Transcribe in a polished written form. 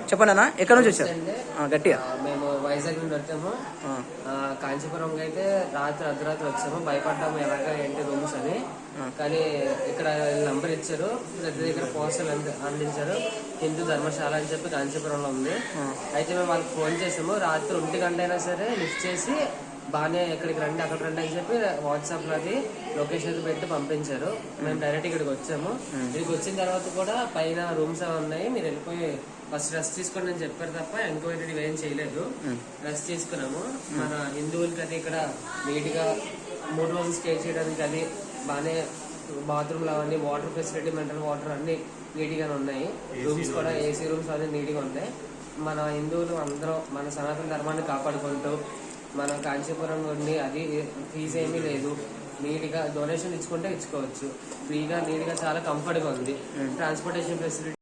చెప్పండి అన్న, ఎక్కడి నుంచి వచ్చారు? గట్టిగా. మేము వైజాగ్ నుండి వచ్చాము. కాంచీపురంకి అయితే అర్ధరాత్రి వచ్చాము. భయపడ్డాము ఎలాగా ఏంటి రూమ్స్ అని. కానీ ఇక్కడ నంబర్ ఇచ్చారు, ప్రతి దగ్గర పోస్టర్లు అందించారు. హిందూ ధర్మశాల అని చెప్పి కాంచీపురంలో ఉంది. అయితే మేము వాళ్ళకి ఫోన్ చేసాము. రాత్రి 1 గంట అయినా సరే లిఫ్ట్ చేసి బాగానే ఎక్కడికి రండి అక్కడ రండి అని చెప్పి వాట్సాప్ లో అది లొకేషన్ పెట్టి పంపించారు. మేము డైరెక్ట్ ఇక్కడికి వచ్చాము. ఇక్కడికి వచ్చిన తర్వాత కూడా పైన రూమ్స్ అవి ఉన్నాయి, మీరు వెళ్ళిపోయి ఫస్ట్ రెస్ట్ తీసుకోండి అని చెప్పారు తప్ప ఎంక్వైరీ ఏం చేయలేదు. రెస్ట్ తీసుకున్నాము. మన హిందువులకి అది ఇక్కడ నీట్ గా 3 రోజులు స్టే చేయడానికి అది బాగానే బాత్రూమ్లు అవన్నీ, వాటర్ ఫెసిలిటీ, మినరల్ వాటర్ అన్ని నీట్ గానే ఉన్నాయి. రూమ్స్ కూడా ఏసీ రూమ్స్ అన్ని నీట్ గా ఉన్నాయి. మన హిందువులు అందరూ మన సనాతన ధర్మాన్ని కాపాడుకుంటూ మన కాంచీపురం నుండి అది ఫీజు ఏమీ లేదు, నీట్ గా డొనేషన్ ఇచ్చుకుంటే ఇచ్చుకోవచ్చు. ఫ్రీగా నీట్ గా చాలా కంఫర్ట్ గా ఉంది. Transportation facility